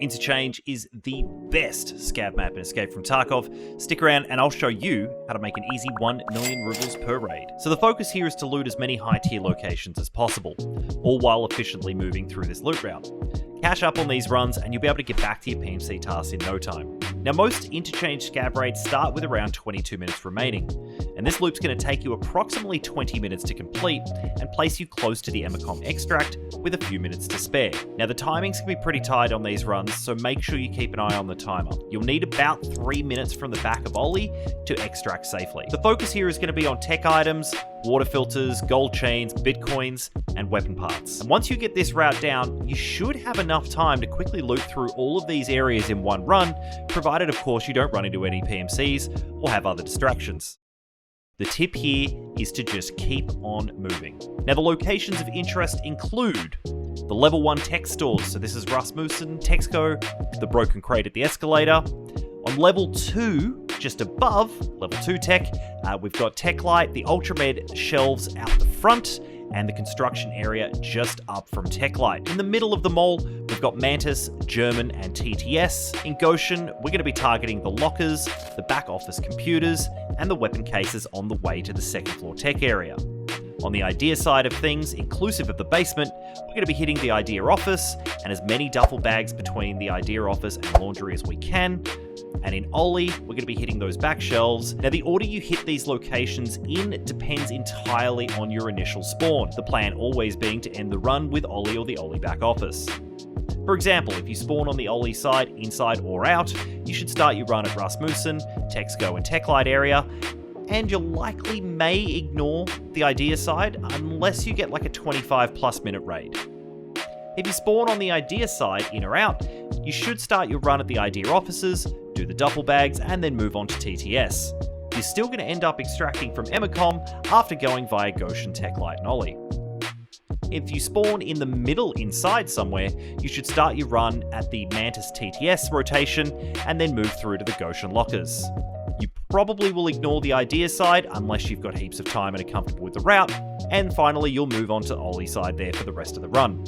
Interchange is the best scav map in Escape from Tarkov. Stick around and I'll show you how to make an easy 1 million rubles per raid. So the focus here is to loot as many high tier locations as possible, all while efficiently moving through this loot route. Cash up on these runs and you'll be able to get back to your PMC tasks in no time. Now most Interchange scav raids start with around 22 minutes remaining, and this loop's going to take you approximately 20 minutes to complete and place you close to the Emacom extract with a few minutes to spare. Now the timings can be pretty tight on these runs, so make sure you keep an eye on the timer. You'll need about 3 minutes from the back of Ollie to extract safely. The focus here is going to be on tech items, water filters, gold chains, bitcoins, and weapon parts. And once you get this route down, you should have enough time to quickly loot through all of these areas in one run, provided of course you don't run into any PMCs or have other distractions. The tip here is to just keep on moving. Now the locations of interest include the level 1 tech stores, so this is Rasmussen, Texco, the broken crate at the escalator. On level 2, just above level 2 tech, we've got Techlight, the Ultramed shelves out the front, and the construction area just up from Techlight. In the middle of the mall, we've got Mantis, German, and TTS. In Goshen, we're going to be targeting the lockers, the back office computers, and the weapon cases on the way to the second floor tech area. On the idea side of things, inclusive of the basement, we're going to be hitting the idea office and as many duffel bags between the idea office and laundry as we can. And in Ollie, we're going to be hitting those back shelves. Now the order you hit these locations in depends entirely on your initial spawn, the plan always being to end the run with Ollie or the Ollie back office. For example, if you spawn on the Ollie side, inside or out, you should start your run at Rasmussen, Texco and Techlight area, and you likely may ignore the idea side unless you get like a 25+ minute raid. If you spawn on the idea side, in or out, you should start your run at the idea offices, do the duffel bags, and then move on to TTS. You're still going to end up extracting from Emacom after going via Goshen, Techlight, and Ollie. If you spawn in the middle inside somewhere, you should start your run at the Mantis TTS rotation and then move through to the Goshen lockers. You probably will ignore the idea side unless you've got heaps of time and are comfortable with the route, and finally you'll move on to Ollie side there for the rest of the run.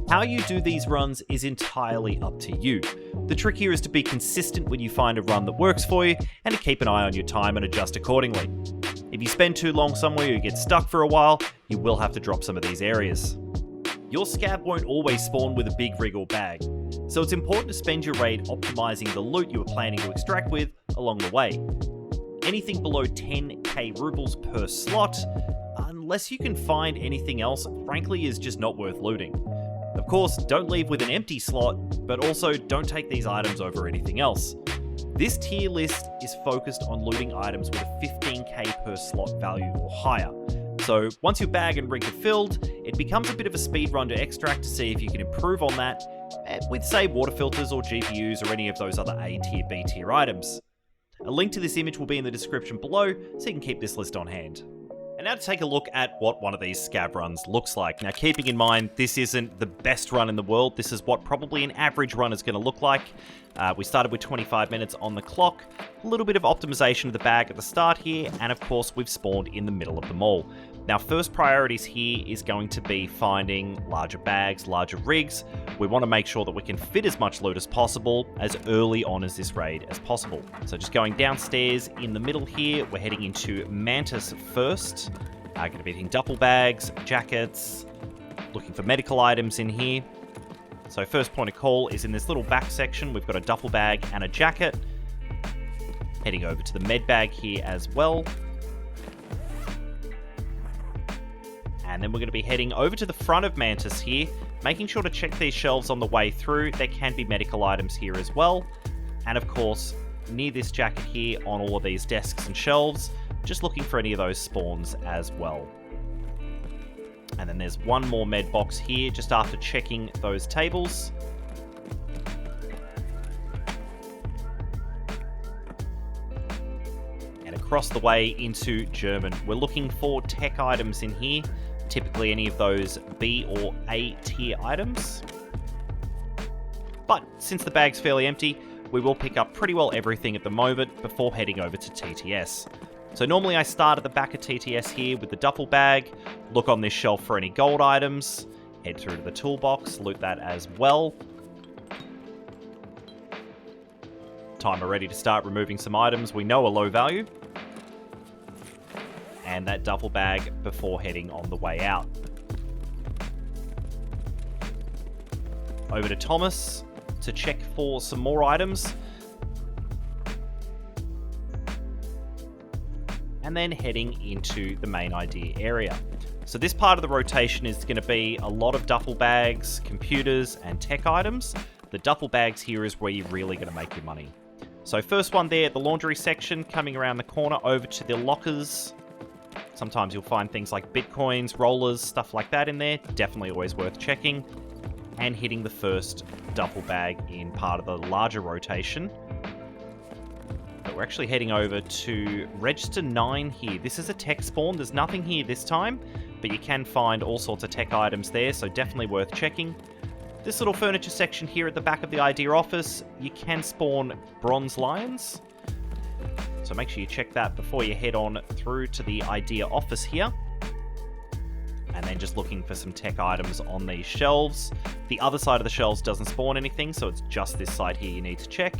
How you do these runs is entirely up to you. The trick here is to be consistent when you find a run that works for you and to keep an eye on your time and adjust accordingly. If you spend too long somewhere or you get stuck for a while, you will have to drop some of these areas. Your scav won't always spawn with a big rig or bag, so it's important to spend your raid optimizing the loot you are planning to extract with along the way. Anything below 10k rubles per slot, unless you can find anything else, frankly is just not worth looting. Of course, don't leave with an empty slot, but also don't take these items over anything else. This tier list is focused on looting items with a 15k per slot value or higher. So once your bag and rig are filled, it becomes a bit of a speed run to extract to see if you can improve on that with, say, water filters or GPUs or any of those other A tier, B tier items. A link to this image will be in the description below, so you can keep this list on hand. And now to take a look at what one of these scav runs looks like. Now keeping in mind, this isn't the best run in the world, this is what probably an average run is going to look like. We started with 25 minutes on the clock, a little bit of optimization of the bag at the start here, and of course we've spawned in the middle of the mall. Now first priorities here is going to be finding larger bags, larger rigs. We want to make sure that we can fit as much loot as possible as early on as this raid as possible. So just going downstairs in the middle here, we're heading into Mantis first. Going to be hitting duffel bags, jackets, looking for medical items in here. So first point of call is in this little back section. We've got a duffel bag and a jacket. Heading over to the med bag here as well. And then we're going to be heading over to the front of Mantis here, making sure to check these shelves on the way through. There can be medical items here as well. And of course, near this jacket here on all of these desks and shelves, just looking for any of those spawns as well. And then there's one more med box here just after checking those tables. And across the way into German. We're looking for tech items in here, typically any of those B or A tier items. But since the bag's fairly empty, we will pick up pretty well everything at the moment before heading over to TTS. So normally I start at the back of TTS here with the duffel bag, look on this shelf for any gold items, head through to the toolbox, loot that as well. time we're ready to start removing some items we know are low value. And that duffel bag before heading on the way out. Over to Thomas to check for some more items. And then heading into the main idea area. So this part of the rotation is going to be a lot of duffel bags, computers, and tech items. The duffel bags here is where you're really going to make your money. So first one there, the laundry section, coming around the corner over to the lockers. Sometimes you'll find things like bitcoins, rollers, stuff like that in there. Definitely always worth checking. And hitting the first duffel bag in part of the larger rotation. But we're actually heading over to Register 9 here. This is a tech spawn. There's nothing here this time, but you can find all sorts of tech items there, so definitely worth checking. This little furniture section here at the back of the idea office, you can spawn bronze lions. So make sure you check that before you head on through to the idea office here. And then just looking for some tech items on these shelves. The other side of the shelves doesn't spawn anything, so it's just this side here you need to check.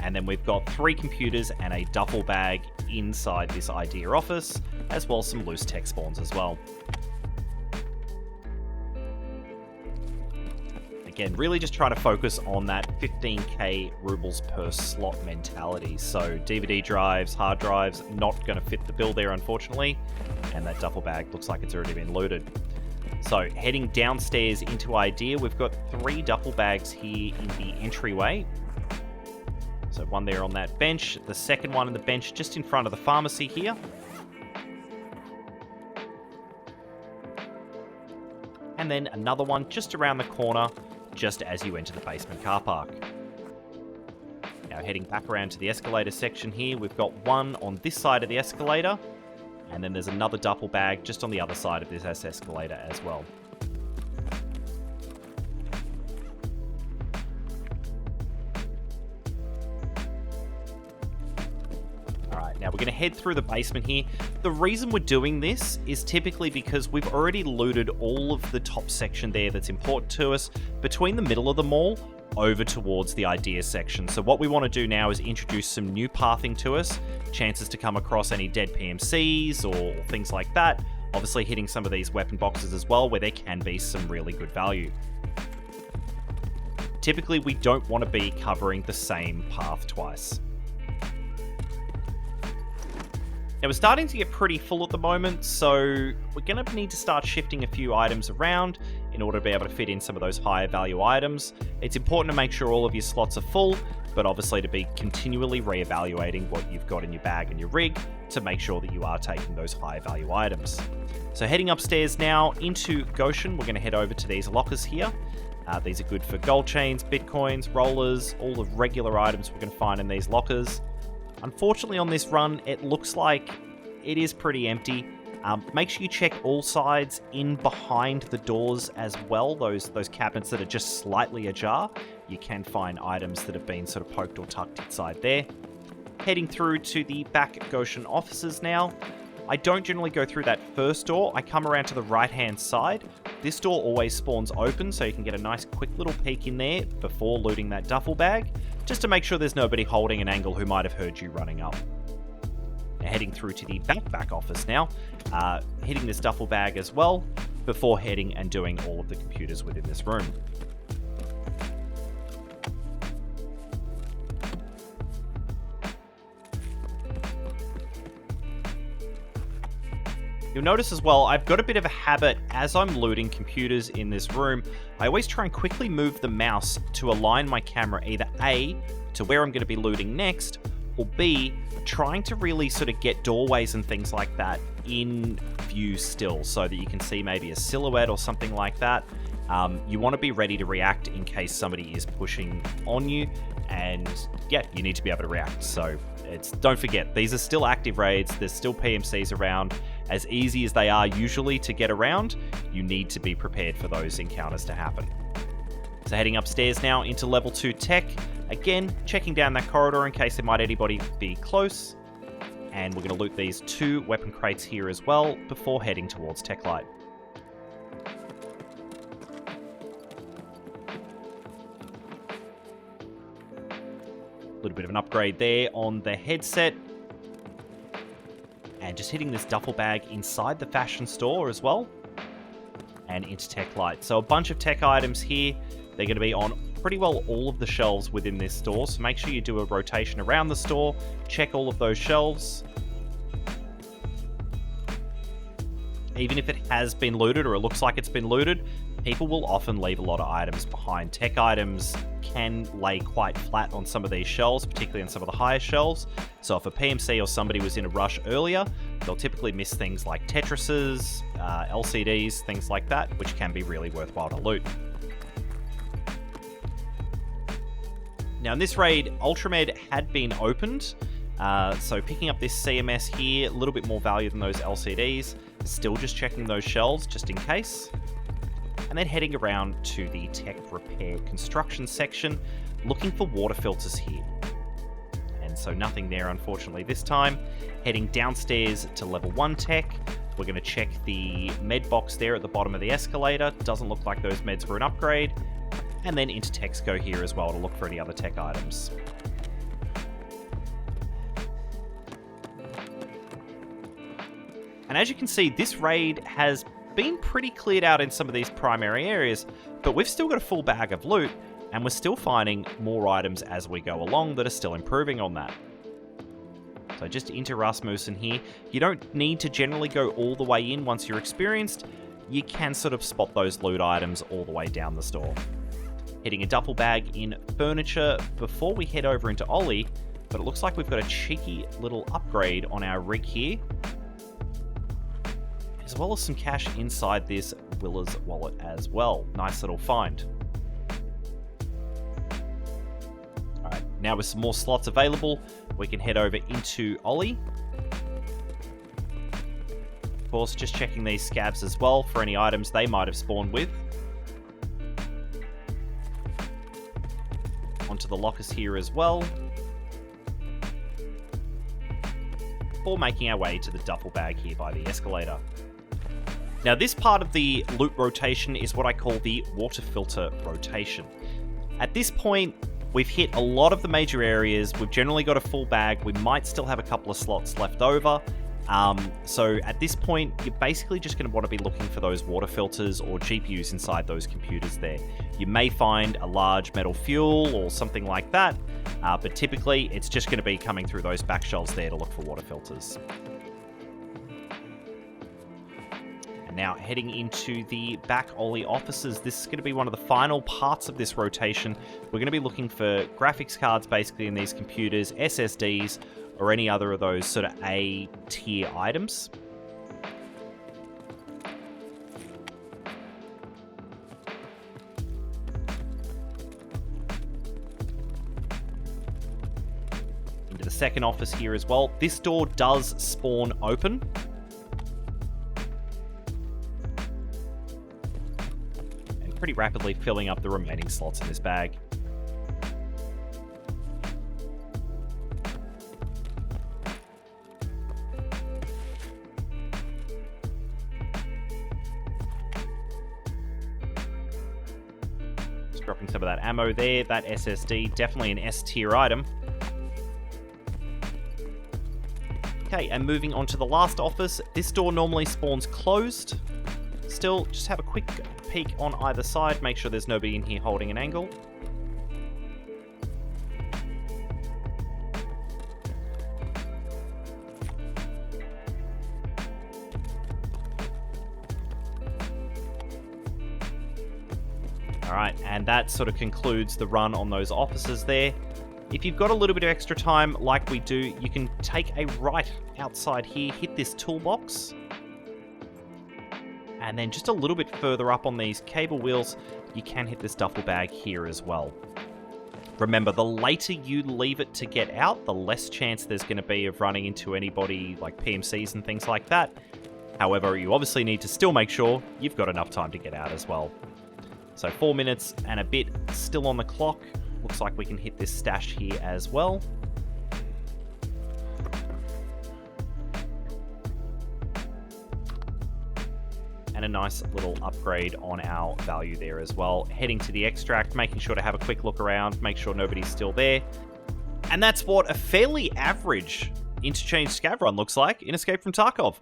And then we've got 3 computers and a duffel bag inside this idea office, as well as some loose tech spawns as well. Again, really just trying to focus on that 15k rubles per slot mentality. So DVD drives, hard drives, not going to fit the bill there, unfortunately. And that duffel bag looks like it's already been looted. So heading downstairs into idea, we've got 3 duffel bags here in the entryway. So one there on that bench, the second one on the bench just in front of the pharmacy here. And then another one just around the corner, just as you enter the basement car park. Now heading back around to the escalator section here, we've got one on this side of the escalator, and then there's another duffel bag just on the other side of this escalator as well. Now we're going to head through the basement here. The reason we're doing this is typically because we've already looted all of the top section there that's important to us between the middle of the mall over towards the idea section. So what we want to do now is introduce some new pathing to us, chances to come across any dead PMCs or things like that. Obviously hitting some of these weapon boxes as well where there can be some really good value. Typically we don't want to be covering the same path twice. Now we're starting to get pretty full at the moment, so we're going to need to start shifting a few items around in order to be able to fit in some of those higher value items. It's important to make sure all of your slots are full, but obviously to be continually reevaluating what you've got in your bag and your rig to make sure that you are taking those high value items. So heading upstairs now into Goshen, we're going to head over to these lockers here. These are good for gold chains, bitcoins, rollers, all the regular items we're going to find in these lockers. Unfortunately on this run, it looks like it is pretty empty. Make sure you check all sides in behind the doors as well, those cabinets that are just slightly ajar. You can find items that have been sort of poked or tucked inside there. Heading through to the back Goshen offices now. I don't generally go through that first door. I come around to the right-hand side. This door always spawns open, so you can get a nice quick little peek in there before looting that duffel bag, just to make sure there's nobody holding an angle who might have heard you running up. Now heading through to the back office now, hitting this duffel bag as well, before heading and doing all of the computers within this room. You'll notice as well, I've got a bit of a habit as I'm looting computers in this room. I always try and quickly move the mouse to align my camera either A, to where I'm going to be looting next, or B, trying to really sort of get doorways and things like that in view still, so that you can see maybe a silhouette or something like that. You want to be ready to react in case somebody is pushing on you, and yeah, you need to be able to react. So don't forget, these are still active raids, there's still PMCs around. As easy as they are usually to get around, you need to be prepared for those encounters to happen. So heading upstairs now into level 2 tech. Again, checking down that corridor in case there might anybody be close. And we're going to loot these 2 weapon crates here as well before heading towards Tech Light. A little bit of an upgrade there on the headset. And just hitting this duffel bag inside the fashion store as well. And into tech light. So a bunch of tech items here. They're going to be on pretty well all of the shelves within this store. So make sure you do a rotation around the store. Check all of those shelves. Even if it has been looted or it looks like it's been looted, people will often leave a lot of items behind. Tech items can lay quite flat on some of these shelves, particularly on some of the higher shelves. So if a PMC or somebody was in a rush earlier, they'll typically miss things like Tetrises, LCDs, things like that, which can be really worthwhile to loot. Now in this raid, Ultramed had been opened, so picking up this CMS here, a little bit more value than those LCDs. Still just checking those shelves, just in case. And then heading around to the tech repair construction section, looking for water filters here. And so nothing there, unfortunately, this time. Heading downstairs to level 1 tech. We're going to check the med box there at the bottom of the escalator. Doesn't look like those meds were an upgrade. And then into Texco here as well to look for any other tech items. And as you can see, this raid has been pretty cleared out in some of these primary areas, but we've still got a full bag of loot, and we're still finding more items as we go along that are still improving on that. So just into Rasmussen here. You don't need to generally go all the way in once you're experienced. You can sort of spot those loot items all the way down the store. Hitting a duffel bag in furniture before we head over into Ollie, but it looks like we've got a cheeky little upgrade on our rig here, as well as some cash inside this Willa's wallet as well. Nice little find. Alright, now with some more slots available, we can head over into Ollie. Of course, just checking these scavs as well for any items they might have spawned with. Onto the lockers here as well. Before making our way to the duffel bag here by the escalator. Now this part of the loot rotation is what I call the water filter rotation. At this point, we've hit a lot of the major areas, we've generally got a full bag, we might still have a couple of slots left over. So at this point, you're basically just going to want to be looking for those water filters or GPUs inside those computers there. You may find a large metal fuel or something like that, but typically it's just going to be coming through those back shelves there to look for water filters. Now, heading into the back Ollie offices, this is going to be one of the final parts of this rotation. We're going to be looking for graphics cards, basically, in these computers, SSDs, or any other of those sort of A-tier items. Into the second office here as well. This door does spawn open. Pretty rapidly filling up the remaining slots in this bag. Just dropping some of that ammo there. That SSD, definitely an S tier item. Okay, and moving on to the last office. This door normally spawns closed. Still, just have a quick peek on either side, make sure there's nobody in here holding an angle. Alright, and that sort of concludes the run on those offices there. If you've got a little bit of extra time, like we do, you can take a right outside here, hit this toolbox, and then just a little bit further up on these cable wheels, you can hit this duffel bag here as well. Remember, the later you leave it to get out, the less chance there's going to be of running into anybody like PMCs and things like that. However, you obviously need to still make sure you've got enough time to get out as well. So 4 minutes and a bit still on the clock. Looks like we can hit this stash here as well. And a nice little upgrade on our value there as well. Heading to the extract, making sure to have a quick look around, make sure nobody's still there. And that's what a fairly average Interchange Scav run looks like in Escape from Tarkov.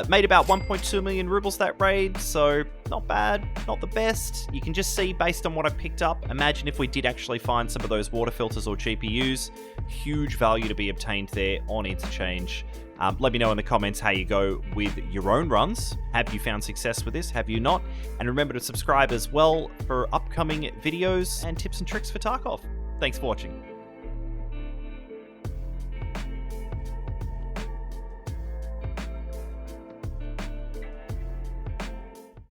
Made about 1.2 million rubles that raid, so not bad, not the best. You can just see based on what I picked up, imagine if we did actually find some of those water filters or GPUs, huge value to be obtained there on Interchange. Let me know in the comments how you go with your own runs. Have you found success with this? Have you not? And remember to subscribe as well for upcoming videos and tips and tricks for Tarkov. Thanks for watching.